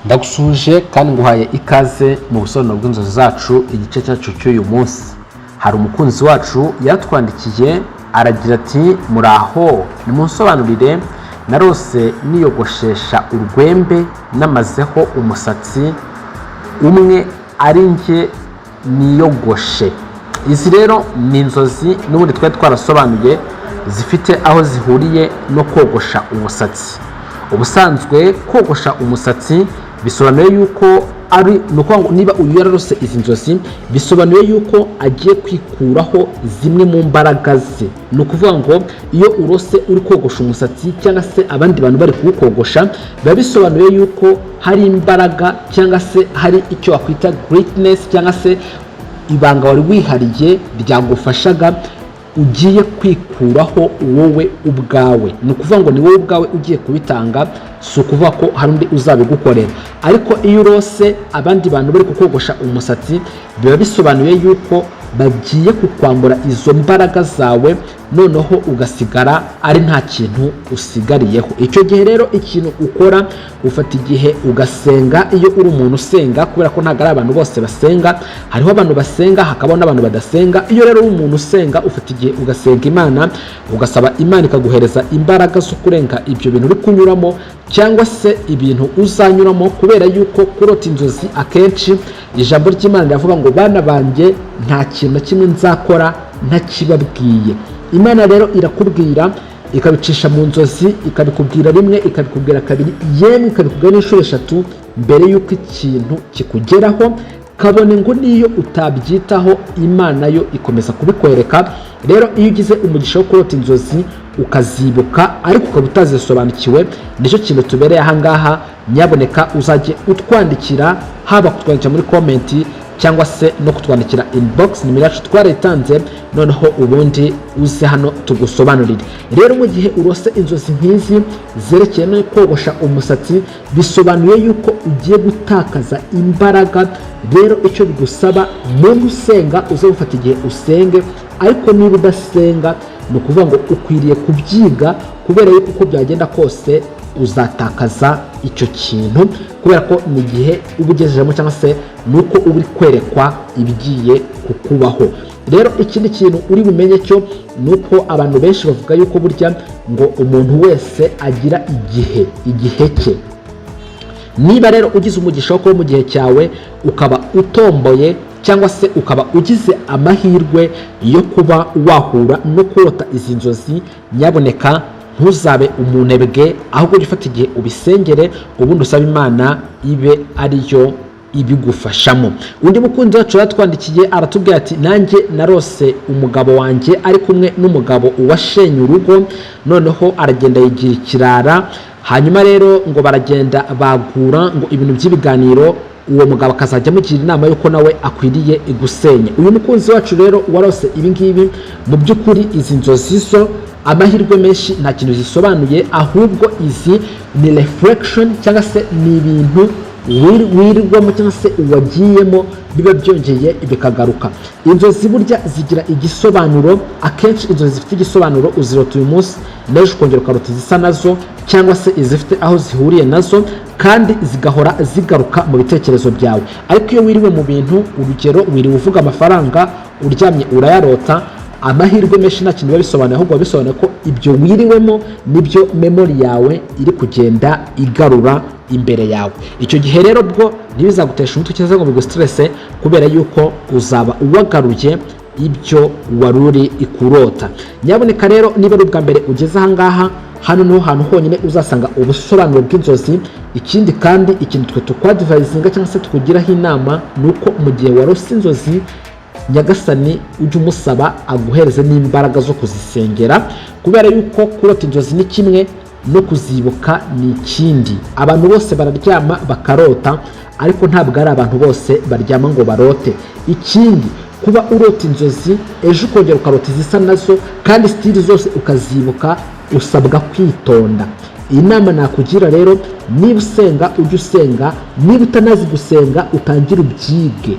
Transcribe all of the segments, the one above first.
Ndagusuje kandi nguhaye ikaze mu busobanuro bw'inzozi zacu igice cyacu cy'uyu munsi. Hari umukunzi wacu yatwandikiye aragira ati muraho nimunsobanurire narose niyogoshesha urwembe namazeho umusatsi umwe ari nge niyogoshe. Izi rero ni inzozi n'ubundi twari twarasobanuye zifite aho zihuriye no kogosha umusatsi. Ubusanzwe kogosha umusatsi bisobanuye yuko ari nuko niba uyu yararose izi nzozi bisobanuye yuko agiye kwikuraho zimwe mu mbaraga ze. Ni ukuvuga ngo iyo urose uri kogosha umusatsi cyangwa se abandi bantu bari kuwukogosha biba bisobanuye yuko hari imbaraga cyangwa se hari icyo wakwita greatness cyangwa se ibanga wari wihariye ryagufashaga ugiye kwikuraho wowe ubwawe. Ni ukuvuga ngo ni wowe ubwawe ugiye kubitanga, si ukuvuga ko hari undi uzabigukorera. Ariko iyo urose abandi bantu bari kukogosha umusatsi biba bisobanuye yuko bagiye kukwambura izo mbaraga zawe, noneho ugasigara ari nta kintu usigariyeho. Icyo gihe rero ikintu ukora ufata igihe ugasenga. Iyo uri umuntu usenga, kubera ko ntabwo ari abantu bose basenga, hariho abantu basenga hakabaho n'abantu badasenga. Iyo rero uri umuntu usenga ufata igihe ugasenga Imana, ugasaba Imana ikaguhereza imbaraga zo kurenga ibyo bintu uri kunyuramo cyangwa se ibintu uzanyuramo, kubera yuko kurota inzozi akenshi ijambo ry'Imana riravuga ngo bana banjye nta kintu na kimwe nzakora ntakibabwiye. Imana rero irakubwira, ikabicisha mu nzozi, ikabikubwira rimwe, ikabikubwira kabiri, yemwe ikabikubwira n'inshuro eshatu mbere y'uko ikintu kikugeraho. Kabone ngo niyo utabyitaho Imana yo ikomeza kubikwereka. Rero iyo ugize umugisha wo kurota inzozi ukazibuka ariko ukaba utazisobanukiwe, nicyo kintu tubereye ahangaha. Nyaboneka uzajye utwandikira, haba kutwandikira muri komenti cyangwa se no kutwandikira inbox. Nimero yacu twarayitanze, noneho ubundi uze hano tugusobanurire. Rero mu gihe urose inzozi nk'izi zerekeye no kogosha umusatsi bisobanuye yuko ugiye gutakaza imbaraga. Rero icyo bigusaba mu usenga uze gufata igihe usenge, ariko niba udasenga ni ukuvuga ngo ukwiriye kubyiga, kubera yuko uko byagenda kose uzatakaza icyo kintu, kubera ko mu gihe uba ugejejemo cyangwa se nuko uba uri kwerekwa ibigiye kukubaho. Rero ikindi kintu uri bumenye cyo ni uko abantu benshi bavuga yuko burya ngo umuntu wese agira igihe cye. Niba rero ugize umugisha wo kuba mu gihe cyawe ukaba utomboye cyangwa se ukaba ugize amahirwe yo kuba wahura no kurota izi nzozi, nyaboneka ntuzabe umunebwe, ahubwo ufata igihe ubisengere, ubundi usaba Imana ibe ariyo ibigufashamo. Undi mukunzi wacu yatwandikiye aratubwira ati nanjye narose umugabo wanjye ari kumwe n'umugabo uwashenye urugo, noneho aragenda yigira ikirara. Hanyuma rero ngo baragenda bagura ngo ibintu by'ibiganiro, uwo mugabo akazajya amugira inama yuko nawe akwiriye gusenya. Uyu mukunzi wacu rero warose ibi ngibi, mu by'ukuri izi nzozi zo amahirwe menshi nta kintu zisobanuye, ahubwo izi ni reflection cyangwa se ni ibintu wirirwamo cyangwa se uwagiyemo biba byongeye bikagaruka. Inzozi burya zigira igisobanuro. Akenshi inzozi zifite igisobanuro uzirota uyu munsi, n'ejo ukongera ukarota izisa nazo cyangwa se izifite aho zihuriye nazo, kandi zigahora zigaruka mu bitekerezo byawe. Ariko iyo wiriwe mu bintu, urugero wiriwe uvuga amafaranga, uryamye urayarota, amahirwe menshi nta kintu biba bisobanuye, ahubwo bisobanuye ko ibyo wiriwemo nibyo memory yawe iri kugenda igarura imbere yawe. Icyo gihe rero bwo ntibizagutesha umutwe cyangwa ngo bigustresse, kubera yuko uzaba uwagaruye ibyo wari uri ikurota. Nyaboneka rero niba ari ubwa mbere ugeze ahangaha, hano niho hantu honyine uzasanga ubusobanuro bw'inzozi. Ikindi kandi ikintu twe tukwadvisinga cyangwa se tukugiraho inama ni uko mu gihe warose inzozi, Nyagasani ujye umusaba aguhereze n'imbaraga zo kuzisengera, kubera yuko kurota inzozi ni kimwe, no kuzibuka ni ikindi. Abantu bose bararyama bakarota, ariko ntabwo ari abantu bose baryama ngo barote. Ikindi, kuba urota inzozi ejo ukongera ukarota izisa nazo kandi stili zose ukazibuka, usabwa kwitonda. Iyi nama nakugira rero, niba usenga ujye usenga, niba utanazi gusenga utangire ubyige.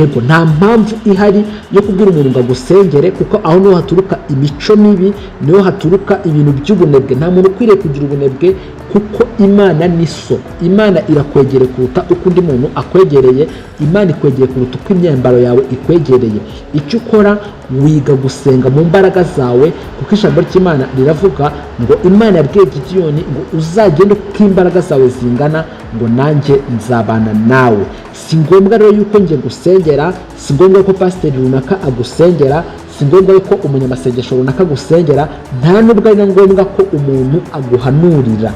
ego nta mpamvu ihari yo kubwira umuntu ngo agusengere, kuko aho niho haturuka imico mibi, niho haturuka ibintu by'ubunebwe. Nta muntu ukwiriye kugira ubunebwe, kuko Imana ni so. Imana irakwegereye kuruta uko undi muntu akwegereye. Imana ikwegereye kuruta uko imyambaro yawe ikwegereye. Icyo ukora, wiga gusenga mu mbaraga zawe, kuko ijambo ry'Imana riravuga ngo Imana yabwiye Gideyoni ngo uzagende uko imbaraga zawe zingana, ngo nanjye nzabana nawe. Si ngombwa rero yuko njye gusengera, si ngombwa ko pasiteri runaka agusengera, si ngombwa ko umunyamasengesho runaka agusengera, nta nubwo ari na ngombwa ko umuntu aguhanurira.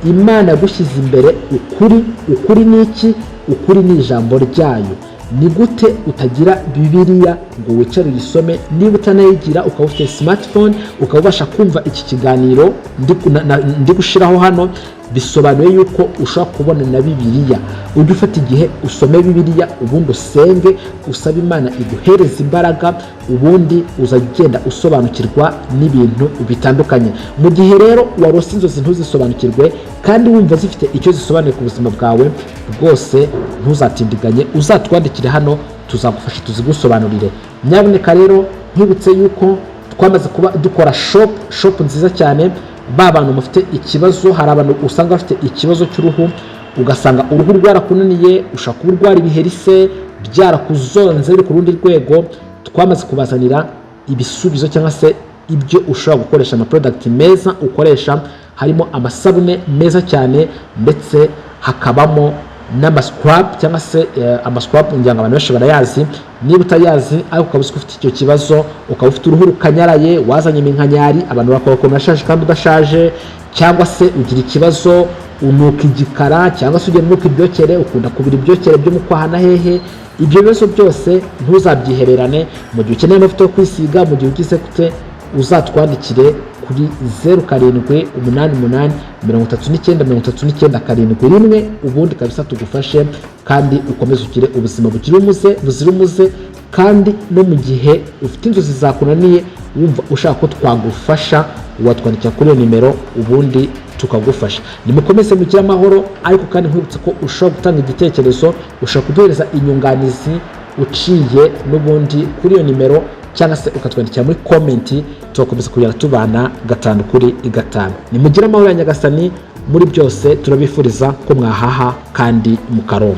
Imana yagushyize imbere ukuri. Ukuri ni iki? Ukuri ni ijambo ryayo. Ni gute utagira Bibiliya ngo wicare uyisome? Niba utanayigira ukaba ufite smartphone, ukaba ubasha kumva iki kiganiro ndi gushiraho hano, bisobanuye yuko ushobora kubona na Bibiliya. Ujye ufata igihe usome Bibiliya, ubundi usenge, usabe Imana iguhereza imbaraga, ubundi uzagenda usobanukirwa n'ibintu bitandukanye. Mu gihe rero warose inzozi ntuzisobanukirwe kandi wumva zifite icyo zisobanuye ku buzima bwawe, rwose ntuzatindiganye, uzatwandikire hano, tuzagufasha tuzigusobanurire. Nyabuneka rero nkibutse yuko twamaze kuba dukora shop nziza cyane. Ba bantu mufite ikibazo, hari abantu usanga bafite ikibazo cy'uruhu, ugasanga uruhu rwarakunaniye, ushaka kuba urwara ibiheri se, byarakuzonze biri ku rundi rwego. Twamaze kubazanira ibisubizo cyangwa se ibyo ushobora gukoresha, ama product meza ukoresha, harimo amasabune meza cyane, ndetse hakabamo n'amascrub cyangwa se amascrub ngira ngo abantu benshi barayazi. Niba utayazi ariko ukaba ufite icyo kibazo, ukaba ufite uruhu rukanyaraye, wazanye iminkanyari, abantu bakora nashaje kandi udashaje, cyangwa se ugira ikibazo unuka igikara, cyangwa se ugira nuka ibyokere, ukunda kubira ibyokere byo mu kwaha na hehe, ibyo bibazo byose ntuzabyihererane. Mu gihe ukeneye amavuta yo kwisiga, mu gihe ugize gute, uzatwandikire kuri 0788339971, ubundi kabisa tugufashe kandi ukomeze ugire ubuzima buzira umuze. Kandi no mu gihe ufite inzozi zakunaniye, wumva ushaka ko twagufasha, watwandikira kuri iyo nimero, ubundi tukagufasha. Nimukomeze mugire amahoro. Ariko kandi nkwibutsa ko ushobora gutanga igitekerezo, ushobora kuduhereza inyunganizi uciye n'ubundi kuri iyo nimero, cyangwa se ukatwandikira muri komenti, tugakomeza kugenda tubana 5 kuri 5. Nimugire amahoro ya Nyagasani muri byose. Turabifuriza ko mwahaha kandi mukaronka.